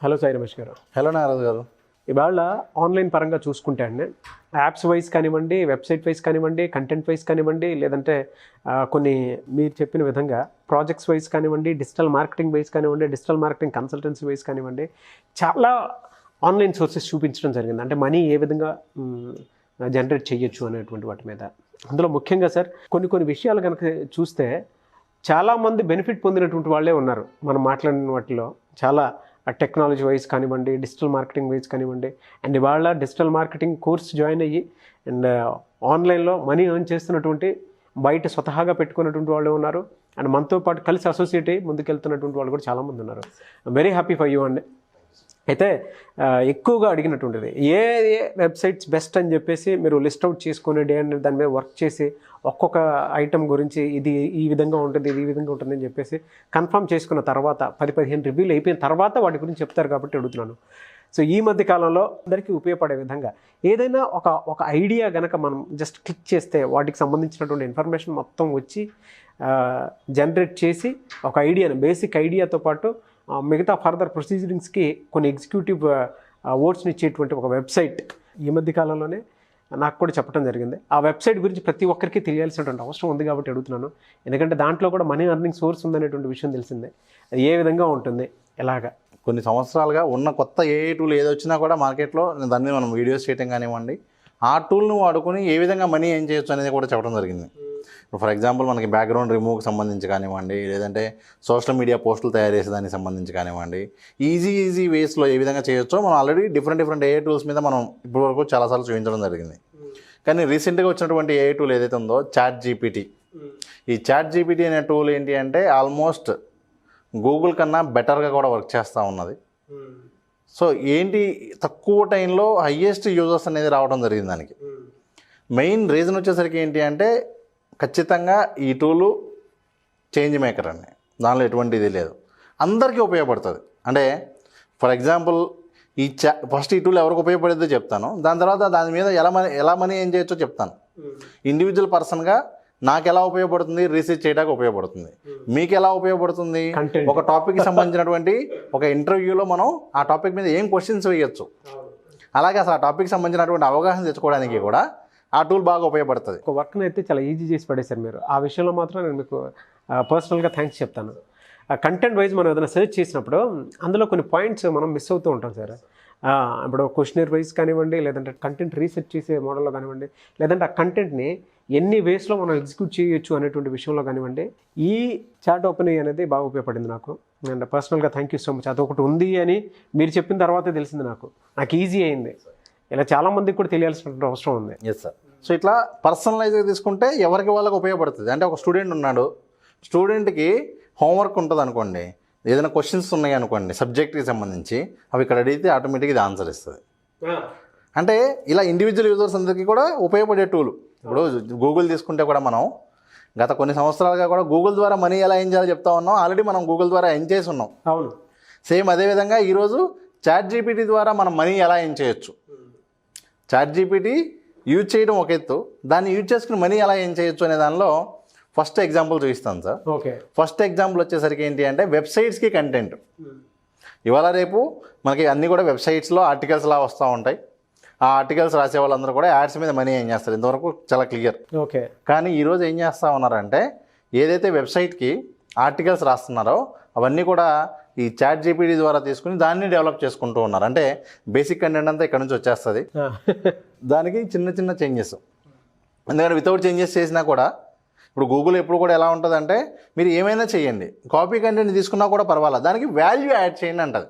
Hello Sai Ramesh గారు. Hello నారాజు గారు. ఇవాళ ఆన్లైన్ పరంగా చూసుకుంటే అండి, యాప్స్ వైజ్ కానివ్వండి, వెబ్సైట్ వైజ్ కానివ్వండి, కంటెంట్ వైజ్ కానివ్వండి, లేదంటే కొన్ని మీరు చెప్పిన విధంగా ప్రాజెక్ట్స్ వైజ్ కానివ్వండి, డిజిటల్ మార్కెటింగ్ వైజ్ కానివ్వండి, డిజిటల్ మార్కెటింగ్ కన్సల్టెన్సీ వైజ్ కానివ్వండి, చాలా ఆన్లైన్ సోర్సెస్ చూపించడం జరిగింది. అంటే మనీ ఏ విధంగా జనరేట్ చేయొచ్చు అనేటువంటి వాటి మీద. అందులో ముఖ్యంగా సార్ కొన్ని విషయాలు కనుక చూస్తే చాలామంది బెనిఫిట్ పొందినటువంటి వాళ్ళే ఉన్నారు. మనం మాట్లాడిన వాటిలో చాలా టెక్నాలజీ వైజ్ కానివ్వండి, డిజిటల్ మార్కెటింగ్ వైజ్ కానివ్వండి, అండ్ ఇవాళ డిజిటల్ మార్కెటింగ్ కోర్స్ జాయిన్ అయ్యి అండ్ ఆన్లైన్లో మనీ ఎర్న్ చేస్తున్నటువంటి, బయట స్వతహాగా పెట్టుకున్నటువంటి వాళ్ళు ఉన్నారు. అండ్ మనతో పాటు కలిసి అసోసియేట్ అయ్యి ముందుకెళ్తున్నటువంటి వాళ్ళు కూడా చాలామంది ఉన్నారు. వెరీ హ్యాపీ ఫర్ యూ అండి. అయితే ఎక్కువగా అడిగినటువంటిది ఏ వెబ్సైట్స్ బెస్ట్ అని చెప్పేసి మీరు లిస్ట్ అవుట్ చేసుకుని డే అండ్ దాని మీద వర్క్ చేసి ఒక్కొక్క ఐటమ్ గురించి ఇది ఈ విధంగా ఉంటుంది, ఇది ఈ విధంగా ఉంటుంది అని చెప్పేసి కన్ఫర్మ్ చేసుకున్న తర్వాత 10-15 రివ్యూలు అయిపోయిన తర్వాత వాటి గురించి చెప్తారు కాబట్టి అడుగుతున్నాను. సో ఈ మధ్య కాలంలో అందరికీ ఉపయోగపడే విధంగా ఏదైనా ఒక ఐడియా కనుక మనం జస్ట్ క్లిక్ చేస్తే వాటికి సంబంధించినటువంటి ఇన్ఫర్మేషన్ మొత్తం వచ్చి జనరేట్ చేసి ఒక ఐడియాని, బేసిక్ ఐడియాతో పాటు మిగతా ఫర్దర్ ప్రొసీజరింగ్స్కి కొన్ని ఎగ్జిక్యూటివ్ వర్డ్స్ని ఇచ్చేటువంటి ఒక వెబ్సైట్ ఈ మధ్య కాలంలోనే నాకు కూడా చెప్పడం జరిగింది. ఆ వెబ్సైట్ గురించి ప్రతి ఒక్కరికి తెలియాల్సినటువంటి అవసరం ఉంది కాబట్టి అడుగుతున్నాను. ఎందుకంటే దాంట్లో కూడా మనీ ఎర్నింగ్ సోర్స్ ఉందనేటువంటి విషయం తెలిసిందే. అది ఏ విధంగా ఉంటుంది, ఎలాగా? కొన్ని సంవత్సరాలుగా ఉన్న కొత్త ఏఐ టూల్ ఏది వచ్చినా కూడా మార్కెట్లో దాని మీద మనం వీడియోస్ చేయడం కానివ్వండి, ఆ టూల్ను వాడుకొని ఏ విధంగా మనీ ఏం చేయొచ్చు అనేది కూడా చెప్పడం జరిగింది. ఫర్ ఎగ్జాంపుల్ మనకి బ్యాక్గ్రౌండ్ రిమూవ్కి సంబంధించి కానివ్వండి, లేదంటే సోషల్ మీడియా పోస్టులు తయారు చేసేదానికి సంబంధించి కానివ్వండి, ఈజీ వేస్లో ఏ విధంగా చేయొచ్చో మనం ఆల్రెడీ డిఫరెంట్ ఏఐ టూల్స్ మీద మనం ఇప్పటివరకు చాలాసార్లు చూపించడం జరిగింది. కానీ రీసెంట్గా వచ్చినటువంటి ఏఐ టూల్ ఏదైతే ఉందో చాట్ జీపీటీ, ఈ చాట్ జీపీటీ అనే టూల్ ఏంటి అంటే ఆల్మోస్ట్ గూగుల్ కన్నా బెటర్గా కూడా వర్క్ చేస్తూ ఉన్నది. సో ఏంటి, తక్కువ టైంలో హయ్యెస్ట్ యూజర్స్ అనేది రావడం జరిగింది. దానికి మెయిన్ రీజన్ వచ్చేసరికి ఏంటి అంటే ఖచ్చితంగా ఈ టూలు చేంజ్ మేకర్ అండి. దానిలో ఎటువంటి ఇది లేదు, అందరికీ ఉపయోగపడుతుంది. అంటే ఫర్ ఎగ్జాంపుల్ ఫస్ట్ ఈ టూల్ ఎవరికి ఉపయోగపడేదో చెప్తాను, దాని తర్వాత దాని మీద ఎలా మనీ ఏం చేయొచ్చో చెప్తాను. ఇండివిజువల్ పర్సన్గా నాకు ఎలా ఉపయోగపడుతుంది, రీసెర్చ్ చేయడానికి ఉపయోగపడుతుంది. మీకు ఎలా ఉపయోగపడుతుంది, ఒక టాపిక్కి సంబంధించినటువంటి ఒక ఇంటర్వ్యూలో మనం ఆ టాపిక్ మీద ఏం క్వశ్చన్స్ వేయచ్చు, అలాగే అసలు ఆ టాపిక్కి సంబంధించినటువంటి అవగాహన తెచ్చుకోవడానికి కూడా ఆ టూల్ బాగా ఉపయోగపడుతుంది. ఒక వర్క్ని అయితే చాలా ఈజీ చేసి పడేశారు మీరు. ఆ విషయంలో మాత్రం నేను మీకు పర్సనల్గా థ్యాంక్స్ చెప్తాను. కంటెంట్ వైజ్ మనం ఏదైనా సెర్చ్ చేసినప్పుడు అందులో కొన్ని పాయింట్స్ మనం మిస్ అవుతూ ఉంటాం సార్. ఇప్పుడు క్వశ్చనర్ వైజ్ కానివ్వండి, లేదంటే కంటెంట్ రీసెర్చ్ చేసే మోడల్లో కానివ్వండి, లేదంటే ఆ కంటెంట్ని ఎన్ని వేస్లో మనం ఎగ్జిక్యూట్ చేయొచ్చు అనేటువంటి విషయంలో కానివ్వండి, ఈ చాట్ ఓపెన్ అనేది బాగా ఉపయోగపడింది నాకు. అండ్ పర్సనల్గా థ్యాంక్ యూ సో మచ్. అదొకటి ఉంది అని మీరు చెప్పిన తర్వాతే తెలిసింది నాకు ఈజీ అయింది. ఇలా చాలామందికి కూడా తెలియాల్సినటువంటి అవసరం ఉంది. Yes sir. సో ఇట్లా పర్సనలైజ్గా తీసుకుంటే ఎవరికి వాళ్ళకి ఉపయోగపడుతుంది. అంటే ఒక స్టూడెంట్ ఉన్నాడు, స్టూడెంట్కి హోంవర్క్ ఉంటుంది అనుకోండి, ఏదైనా క్వశ్చన్స్ ఉన్నాయి అనుకోండి సబ్జెక్ట్కి సంబంధించి, అవి ఇక్కడ అడిగితే ఆటోమేటిక్గా ఇది ఆన్సర్ ఇస్తుంది. అంటే ఇలా ఇండివిజువల్ యూజర్స్ అందరికీ కూడా ఉపయోగపడే టూల్. ఇప్పుడు గూగుల్ తీసుకుంటే కూడా మనం గత కొన్ని సంవత్సరాలుగా కూడా గూగుల్ ద్వారా మనీ ఎలా ఏం చేయాలో చెప్తా ఉన్నాం. ఆల్రెడీ మనం గూగుల్ ద్వారా ఏం చేసి ఉన్నాం. అవును. సేమ్ అదేవిధంగా ఈరోజు చాట్ జీపీటీ ద్వారా మనం మనీ ఎలా ఏం చేయొచ్చు. చాట్ జీపీటీ యూజ్ చేయడం ఒక ఎత్తు, దాన్ని యూజ్ చేసుకుని మనీ ఎలా ఏం చేయొచ్చు అనే దానిలో ఫస్ట్ ఎగ్జాంపుల్ చూపిస్తాను సార్. ఓకే. ఫస్ట్ ఎగ్జాంపుల్ వచ్చేసరికి ఏంటి అంటే వెబ్సైట్స్కి కంటెంట్. ఇవాళ రేపు మనకి అన్నీ కూడా వెబ్సైట్స్లో ఆర్టికల్స్లా వస్తూ ఉంటాయి. ఆ ఆర్టికల్స్ రాసే వాళ్ళందరూ కూడా యాడ్స్ మీద మనీ ఏం చేస్తారు, ఇంతవరకు చాలా క్లియర్. ఓకే. కానీ ఈరోజు ఏం చేస్తూ ఉన్నారంటే ఏదైతే వెబ్సైట్కి ఆర్టికల్స్ రాస్తున్నారో అవన్నీ కూడా ఈ చాట్ జీపీటీ ద్వారా తీసుకుని దాన్ని డెవలప్ చేసుకుంటూ ఉన్నారు. అంటే బేసిక్ కంటెంట్ అంతా ఇక్కడ నుంచి వచ్చేస్తుంది, దానికి చిన్న చేంజెస్. ఎందుకంటే వితౌట్ చేంజెస్ చేసినా కూడా ఇప్పుడు గూగుల్ ఎప్పుడు కూడా ఎలా ఉంటుందంటే మీరు ఏమైనా చేయండి, కాపీ కంటెంట్ తీసుకున్నా కూడా పర్వాలేదు, దానికి వాల్యూ యాడ్ చేయండి అంటది.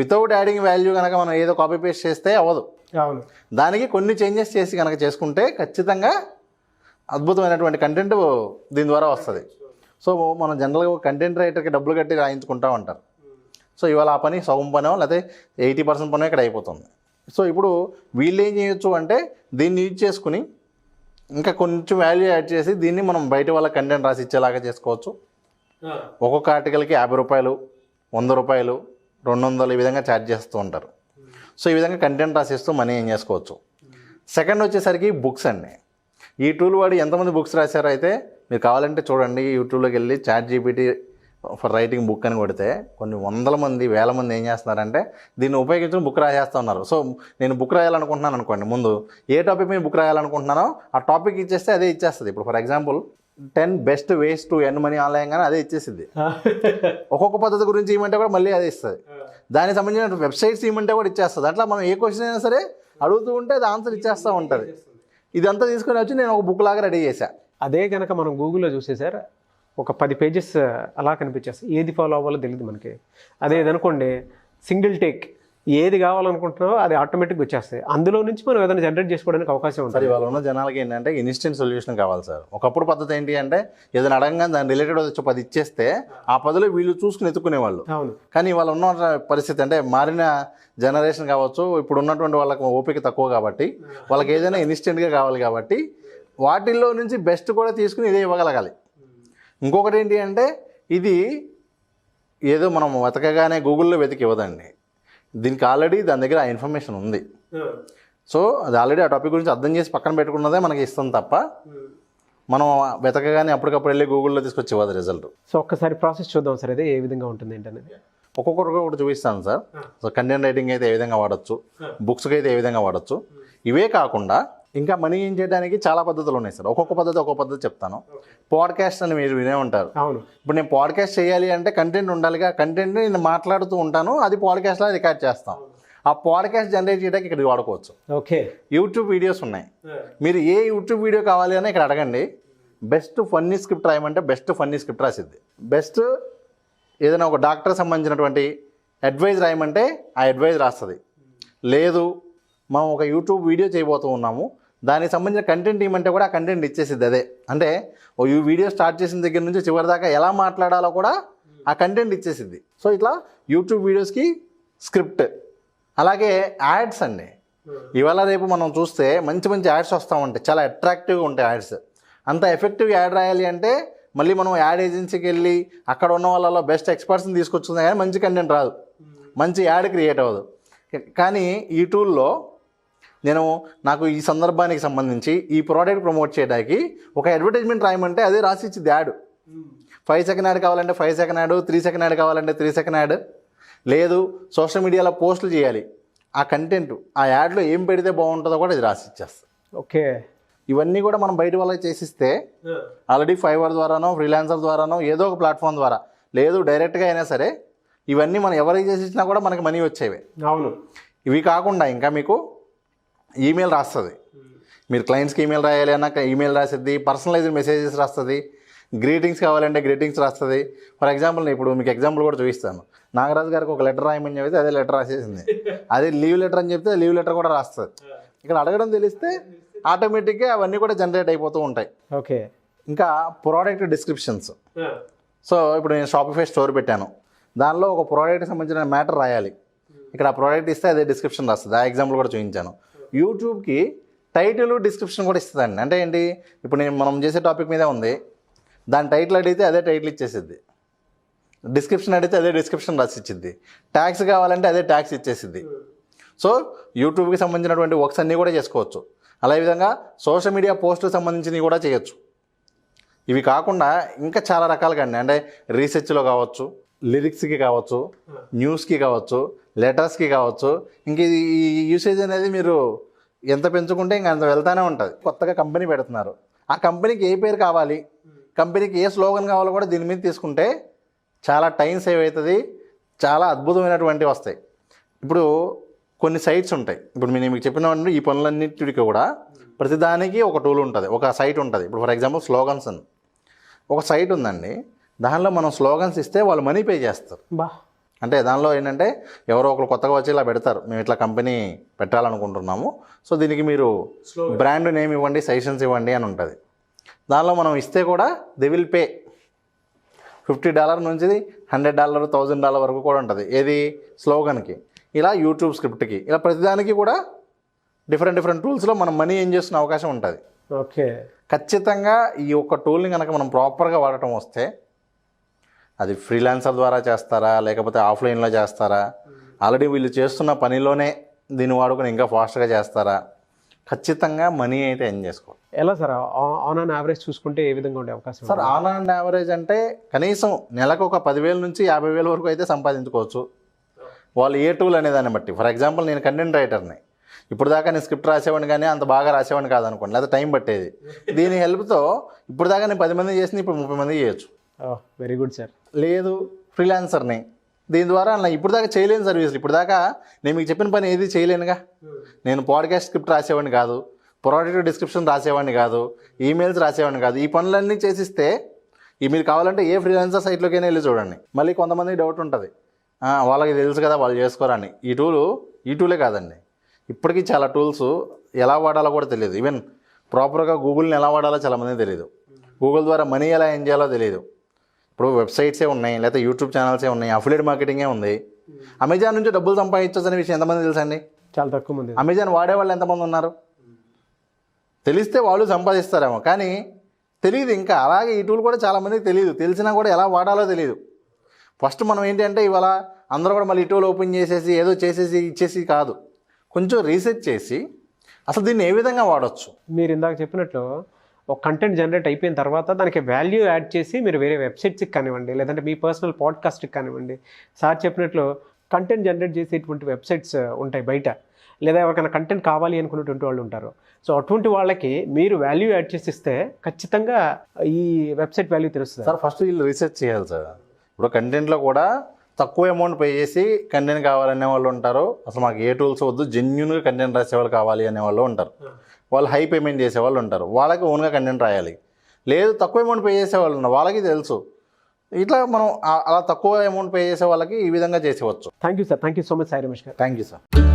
వితౌట్ యాడింగ్ వాల్యూ కనుక మనం ఏదో కాపీ పేస్ట్ చేస్తే అవ్వదు. దానికి కొన్ని చేంజెస్ చేసి కనుక చేసుకుంటే ఖచ్చితంగా అద్భుతమైనటువంటి కంటెంట్ దీని ద్వారా వస్తుంది. సో మనం జనరల్గా కంటెంట్ రైటర్కి డబ్బులు కట్టి రాయించుకుంటూ ఉంటారు. సో ఇవాళ ఆ పని సగం పనో లేకపోతే 80% పనో ఇక్కడ అయిపోతుంది. సో ఇప్పుడు వీళ్ళు ఏం చేయొచ్చు అంటే దీన్ని యూజ్ చేసుకుని ఇంకా కొంచెం వాల్యూ యాడ్ చేసి దీన్ని మనం బయట వాళ్ళ కంటెంట్ రాసి ఇచ్చేలాగా చేసుకోవచ్చు. ఒక్కొక్క ఆర్టికల్కి 50 రూపాయలు, 100 రూపాయలు, 200 ఈ విధంగా ఛార్జ్ చేస్తూ ఉంటారు. సో ఈ విధంగా కంటెంట్ రాసిస్తూ మనీ ఏం చేసుకోవచ్చు. సెకండ్ వచ్చేసరికి బుక్స్ అండి. ఈ టూల్ వాడి ఎంతమంది బుక్స్ రాశారో అయితే మీరు కావాలంటే చూడండి, యూట్యూబ్లోకి వెళ్ళి ChatGPT for writing book అని కొడితే కొన్ని వందల మంది వేల మంది ఏం చేస్తున్నారంటే దీన్ని ఉపయోగించుకుని బుక్ రాసేస్తూ ఉన్నారు. సో నేను బుక్ రాయాలనుకుంటున్నాను అనుకోండి, ముందు ఏ టాపిక్ మీద బుక్ రాయాలనుకుంటున్నానో ఆ టాపిక్ ఇచ్చేస్తే అదే ఇచ్చేస్తుంది. ఇప్పుడు for example 10 best ways to earn money online కానీ అదే ఇచ్చేసింది. ఒక్కొక్క పద్ధతి గురించి ఇవ్వమంటే కూడా మళ్ళీ అదే ఇస్తుంది. దానికి సంబంధించిన వెబ్సైట్స్ ఇవ్వమంటే కూడా ఇచ్చేస్తుంది. అట్లా మనం ఏ క్వశ్చన్ అయినా సరే అడుగుతూ ఉంటే అది ఆన్సర్ ఇచ్చేస్తూ ఉంటుంది. ఇదంతా తీసుకొని వచ్చి నేను ఒక బుక్ లాగా రెడీ చేశాను. అదే కనుక మనం గూగుల్లో చూసేసారు ఒక 10 పేజెస్ అలా కనిపించేస్తాయి. ఏది ఫాలో అవ్వాలో తెలియదు మనకి. అదే అనుకోండి సింగిల్ టేక్ ఏది కావాలనుకుంటున్నావో అది ఆటోమేటిక్గా వచ్చేస్తాయి. అందులో నుంచి మనం ఏదైనా జనరేట్ చేసుకోవడానికి అవకాశం ఉంటుంది. సార్ ఇవాళ ఉన్న జనాలకి ఏంటంటే ఇన్స్టెంట్ సొల్యూషన్ కావాలి సార్. ఒకప్పుడు పద్ధతి ఏంటి అంటే ఏదైనా అడగంగా దాని రిలేటెడ్ వచ్చి 10 ఇచ్చేస్తే ఆ 10లో వీళ్ళు చూసుకుని ఎత్తుకునేవాళ్ళు. అవును. కానీ ఇవాళ ఉన్న పరిస్థితి అంటే మారిన జనరేషన్ కావచ్చు, ఇప్పుడు ఉన్నటువంటి వాళ్ళకి ఓపిక తక్కువ కాబట్టి వాళ్ళకి ఏదైనా ఇన్స్టెంట్గా కావాలి కాబట్టి వాటిల్లో నుంచి బెస్ట్ కూడా తీసుకుని ఇదే ఇవ్వగలగాలి. ఇంకొకటి ఏంటి అంటే ఇది ఏదో మనం వెతకగానే గూగుల్లో వెతికి ఇవ్వదండి. దీనికి ఆల్రెడీ దాని దగ్గర ఆ ఇన్ఫర్మేషన్ ఉంది. సో అది ఆల్రెడీ ఆ టాపిక్ గురించి అర్థం చేసి పక్కన పెట్టుకున్నదే మనకి ఇస్తాం తప్ప మనం వెతకగానే అప్పటికప్పుడు వెళ్ళి గూగుల్లో తీసుకొచ్చి ఇవ్వదు రిజల్ట్. సో ఒక్కసారి ప్రాసెస్ చూద్దాం సార్, అదే ఏ విధంగా ఉంటుంది ఏంటనేది ఒక్కొక్కరికి ఒకటి చూపిస్తాను సార్. సో కంటెంట్ రైటింగ్ అయితే ఏ విధంగా వాడచ్చు, బుక్స్కి అయితే ఏ విధంగా వాడచ్చు. ఇవే కాకుండా ఇంకా మనీ ఏం చేయడానికి చాలా పద్ధతులు ఉన్నాయి సార్. ఒక్కొక్క పద్ధతి చెప్తాను. పాడ్కాస్ట్ అని మీరు వినే ఉంటారు. అవును. ఇప్పుడు నేను పాడ్కాస్ట్ చేయాలి అంటే కంటెంట్ ఉండాలిగా. కంటెంట్ నేను మాట్లాడుతూ ఉంటాను, అది పాడ్కాస్ట్లో రికార్డ్ చేస్తాం. ఆ పాడ్కాస్ట్ జనరేట్ చేయడానికి ఇక్కడ వాడుకోవచ్చు. ఓకే. యూట్యూబ్ వీడియోస్ ఉన్నాయి. మీరు ఏ యూట్యూబ్ వీడియో కావాలి అని ఇక్కడ అడగండి. బెస్ట్ ఫన్నీ స్క్రిప్ట్ రాయమంటే బెస్ట్ ఫన్నీ స్క్రిప్ట్ రాసిద్ది. బెస్ట్ ఏదైనా ఒక డాక్టర్ సంబంధించినటువంటి అడ్వైజ్ రాయమంటే ఆ అడ్వైజ్ రాస్తుంది. లేదు మనం ఒక యూట్యూబ్ వీడియో చేయబోతూ ఉన్నాము, దానికి సంబంధించిన కంటెంట్ ఇవ్వమంటే కూడా ఆ కంటెంట్ ఇచ్చేసిద్ది. అదే అంటే ఓ ఈ వీడియో స్టార్ట్ చేసిన దగ్గర నుంచి చివరి దాకా ఎలా మాట్లాడాలో కూడా ఆ కంటెంట్ ఇచ్చేసిద్ది. సో ఇట్లా యూట్యూబ్ వీడియోస్కి స్క్రిప్ట్. అలాగే యాడ్స్ అండి. ఇవాళ రేపు మనం చూస్తే మంచి మంచి యాడ్స్ వస్తూ ఉంటాయి, చాలా అట్రాక్టివ్గా ఉంటాయి యాడ్స్. అంత ఎఫెక్టివ్ యాడ్ రాయాలి అంటే మళ్ళీ మనం యాడ్ ఏజెన్సీకి వెళ్ళి అక్కడ ఉన్న వాళ్ళలో బెస్ట్ ఎక్స్పర్ట్స్ని తీసుకొచ్చింది కానీ మంచి కంటెంట్ రాదు, మంచి యాడ్ క్రియేట్ అవ్వదు. కానీ ఈ టూల్లో నాకు ఈ సందర్భానికి సంబంధించి ఈ ప్రోడక్ట్ ప్రమోట్ చేయడానికి ఒక అడ్వర్టైజ్మెంట్ రాయమంటే అదే రాసి ఇచ్చింది యాడ్. 5 సెకండ్ యాడ్ కావాలంటే 5 సెకండ్ యాడ్, 3 సెకండ్ యాడ్ కావాలంటే 3 సెకండ్ యాడ్. లేదు సోషల్ మీడియాలో పోస్టులు చేయాలి, ఆ కంటెంట్ ఆ యాడ్లో ఏం పెడితే బాగుంటుందో కూడా ఇది రాసి ఇచ్చేస్తుంది. ఓకే. ఇవన్నీ కూడా మనం బయట వాళ్ళకి చేసిస్తే ఆల్రెడీ ఫైవర్ ద్వారానో ఫ్రీలాన్సర్ ద్వారానో ఏదో ఒక ప్లాట్ఫామ్ ద్వారా, లేదు డైరెక్ట్గా అయినా సరే ఇవన్నీ మనం ఎవరికి చేసి ఇచ్చినా కూడా మనకి మనీ వచ్చేవి. అవును. ఇవి కాకుండా ఇంకా మీకు ఈమెయిల్ రాస్తుంది. మీరు క్లయింట్స్కి ఈమెయిల్ రాయాలి అన్న ఈమెయిల్ రాసిద్ది, పర్సనలైజ్డ్ మెసేజెస్ రాస్తుంది, గ్రీటింగ్స్ కావాలంటే గ్రీటింగ్స్ రాస్తుంది. ఫర్ ఎగ్జాంపుల్ ఇప్పుడు మీకు ఎగ్జాంపుల్ కూడా చూపిస్తాను. నాగరాజు గారికి ఒక లెటర్ రాయమని చెప్తే అదే లెటర్ రాసేసింది. అదే లీవ్ లెటర్ అని చెప్తే లీవ్ లెటర్ కూడా రాస్తుంది. ఇక్కడ అడగడం తెలిస్తే ఆటోమేటిక్గా అవన్నీ కూడా జనరేట్ అయిపోతూ ఉంటాయి. ఓకే. ఇంకా ప్రోడక్ట్ డిస్క్రిప్షన్స్. సో ఇప్పుడు నేను షాపిఫై స్టోర్ పెట్టాను, దానిలో ఒక ప్రోడక్ట్కి సంబంధించిన మ్యాటర్ రాయాలి. ఇక్కడ ఆ ప్రోడక్ట్ ఇస్తే అదే డిస్క్రిప్షన్ రాస్తుంది. ఆ ఎగ్జాంపుల్ కూడా చూపించాను. యూట్యూబ్కి టైటిల్ డిస్క్రిప్షన్ కూడా ఇస్తుందండి. అంటే ఏంటి, ఇప్పుడు మనం చేసే టాపిక్ మీదే ఉంది, దాని టైటిల్ అడిగితే అదే టైటిల్ ఇచ్చేసిద్ది, డిస్క్రిప్షన్ అడిగితే అదే డిస్క్రిప్షన్ రాసి ఇచ్చిద్ది, ట్యాగ్స్ కావాలంటే అదే ట్యాగ్స్ ఇచ్చేసిద్ది. సో యూట్యూబ్కి సంబంధించినటువంటి వర్క్స్ అన్నీ కూడా చేసుకోవచ్చు. అలా విధంగా సోషల్ మీడియా పోస్టులకు సంబంధించినవి కూడా చేయొచ్చు. ఇవి కాకుండా ఇంకా చాలా రకాలుగా అండి, అంటే రీసెర్చ్లో కావచ్చు, లిరిక్స్కి కావచ్చు, న్యూస్కి కావచ్చు, లెటర్స్కి కావచ్చు. ఇంక ఈ యూసేజ్ అనేది మీరు ఎంత పెంచుకుంటే ఇంకా అంత వెళ్తూనే ఉంటుంది. కొత్తగా కంపెనీ పెడుతున్నారు, ఆ కంపెనీకి ఏ పేరు కావాలి, కంపెనీకి ఏ స్లోగన్ కావాలో కూడా దీని మీద తీసుకుంటే చాలా టైం సేవ్ అవుతుంది, చాలా అద్భుతమైనటువంటివి వస్తాయి. ఇప్పుడు కొన్ని సైట్స్ ఉంటాయి. ఇప్పుడు నేను మీకు చెప్పిన ఈ పనులన్నిటికీ కూడా ప్రతిదానికి ఒక టూల్ ఉంటుంది, ఒక సైట్ ఉంటుంది. ఇప్పుడు ఫర్ ఎగ్జాంపుల్ స్లోగన్స్ అని ఒక సైట్ ఉందండి. దానిలో మనం స్లోగన్స్ ఇస్తే వాళ్ళు మనీ పే చేస్తారు. అంటే దానిలో ఏంటంటే ఎవరో ఒకరు కొత్తగా వచ్చి ఇలా పెడతారు, మేము ఇట్లా కంపెనీ పెట్టాలనుకుంటున్నాము, సో దీనికి మీరు బ్రాండ్ నేమ్ ఇవ్వండి, సజెషన్స్ ఇవ్వండి అని ఉంటుంది. దానిలో మనం ఇస్తే కూడా దే విల్ పే. $50 నుంచి $100, $1000 వరకు కూడా ఉంటుంది. ఏది స్లోగన్కి, ఇలా యూట్యూబ్ స్క్రిప్ట్కి, ఇలా ప్రతిదానికి కూడా డిఫరెంట్ టూల్స్లో మనం మనీ ఏం చేస్తున్న అవకాశం ఉంటుంది. ఓకే. ఖచ్చితంగా ఈ ఒక్క టూల్ని కనుక మనం ప్రాపర్గా వాడటం వస్తే, అది ఫ్రీలాన్సర్ ద్వారా చేస్తారా లేకపోతే ఆఫ్లైన్లో చేస్తారా, ఆల్రెడీ వీళ్ళు చేస్తున్న పనిలోనే దీన్ని వాడుకొని ఇంకా ఫాస్ట్గా చేస్తారా, ఖచ్చితంగా మనీ అయితే ఎర్న్ చేసుకోవాలి. ఎలా సార్ ఆన్ అండ్ యావరేజ్ చూసుకుంటే ఏ విధంగా ఉండే అవకాశం సార్ ఆన్ అండ్ యావరేజ్ అంటే కనీసం నెలకు ఒక 10,000 నుంచి 50,000 వరకు అయితే సంపాదించుకోవచ్చు వాళ్ళు ఏ టూల్ అనే దాన్ని బట్టి. ఫర్ ఎగ్జాంపుల్ నేను కంటెంట్ రైటర్ని, ఇప్పుడు దాకా నేను స్క్రిప్ట్ రాసేవాడిని కానీ అంత బాగా రాసేవాడిని కాదనుకోండి, లేదా టైం పట్టేది. దీని హెల్ప్తో ఇప్పుడు దాకా నేను 10 మంది చేసి ఇప్పుడు 30 మంది చేయొచ్చు. Very good sir. లేదు ఫ్రీలాన్సర్ని, దీని ద్వారా నా ఇప్పుడు దాకా చేయలేని సర్వీసులు, ఇప్పుడు దాకా నేను మీకు చెప్పిన పని ఏది చేయలేనుగా. నేను పాడ్కాస్ట్ స్క్రిప్ట్ రాసేవాడిని కాదు, ప్రోడక్ట్ డిస్క్రిప్షన్ రాసేవాడిని కాదు, ఈమెయిల్స్ రాసేవాడిని కాదు. ఈ పనులన్నీ చేసిస్తే మీరు కావాలంటే ఏ ఫ్రీలాన్సర్ సైట్లోకైనా వెళ్ళి చూడండి. మళ్ళీ కొంతమంది డౌట్ ఉంటుంది, వాళ్ళకి తెలుసు కదా వాళ్ళు చేసుకోరని. ఈ టూలే కాదండి, ఇప్పటికీ చాలా టూల్స్ ఎలా వాడాలో కూడా తెలియదు. ఈవెన్ ప్రాపర్గా గూగుల్ని ఎలా వాడాలో చాలామంది తెలియదు. గూగుల్ ద్వారా మనీ ఎలా ఏం చేయాలో తెలియదు. ఇప్పుడు వెబ్సైట్సే ఉన్నాయి, లేకపోతే యూట్యూబ్ ఛానల్సే ఉన్నాయి, అఫిలియేట్ మార్కెటింగే ఉంది. అమెజాన్ నుంచి డబ్బులు సంపాదించవచ్చు అనే విషయం ఎంతమంది తెలుసండి? చాలా తక్కువ మంది. అమెజాన్ వాడేవాళ్ళు ఎంతమంది ఉన్నారు? తెలిస్తే వాళ్ళు సంపాదిస్తారేమో, కానీ తెలియదు ఇంకా. అలాగే ఈ టూల్ కూడా చాలామందికి తెలియదు, తెలిసినా కూడా ఎలా వాడాలో తెలియదు. ఫస్ట్ మనం ఏంటి అంటే ఇవాళ అందరూ కూడా మళ్ళీ ఈ టూల్ ఓపెన్ చేసేసి ఏదో చేసేసి ఇచ్చేసి కాదు, కొంచెం రీసెర్చ్ చేసి అసలు దీన్ని ఏ విధంగా వాడచ్చు. మీరు ఇందాక చెప్పినట్లు ఒక కంటెంట్ జనరేట్ అయిపోయిన తర్వాత దానికి వాల్యూ యాడ్ చేసి మీరు వేరే వెబ్సైట్స్కి కానివ్వండి, లేదంటే మీ పర్సనల్ పాడ్కాస్ట్కి కానివ్వండి, సార్ చెప్పినట్లు కంటెంట్ జనరేట్ చేసేటువంటి వెబ్సైట్స్ ఉంటాయి బయట, లేదా ఎవరికైనా కంటెంట్ కావాలి అనుకునేటువంటి వాళ్ళు ఉంటారు. సో అటువంటి వాళ్ళకి మీరు వాల్యూ యాడ్ చేసి ఇస్తే ఖచ్చితంగా ఈ వెబ్సైట్ వాల్యూ తెలుస్తుంది. సార్ ఫస్ట్ వీళ్ళు రీసెర్చ్ చేయాలి సార్. ఇప్పుడు కంటెంట్లో కూడా తక్కువ అమౌంట్ పే చేసి కంటెంట్ కావాలనే వాళ్ళు ఉంటారు. అసలు మాకు ఏ టూల్స్ వద్దు, జెన్యున్గా కంటెంట్ రాసేవాళ్ళు కావాలి అనే వాళ్ళు ఉంటారు. వాళ్ళు హై పేమెంట్ చేసేవాళ్ళు ఉంటారు, వాళ్ళకి ఓన్గా కంటెంట్ రాయాలి. లేదు తక్కువ అమౌంట్ పే చేసేవాళ్ళు ఉన్నారు, వాళ్ళకి తెలుసు. ఇట్లా మనం అలా తక్కువ అమౌంట్ పే చేసే వాళ్ళకి ఈ విధంగా చేసేవచ్చు. Thank you sir. Thank you so much Sai Ramesh garu. Thank you sir.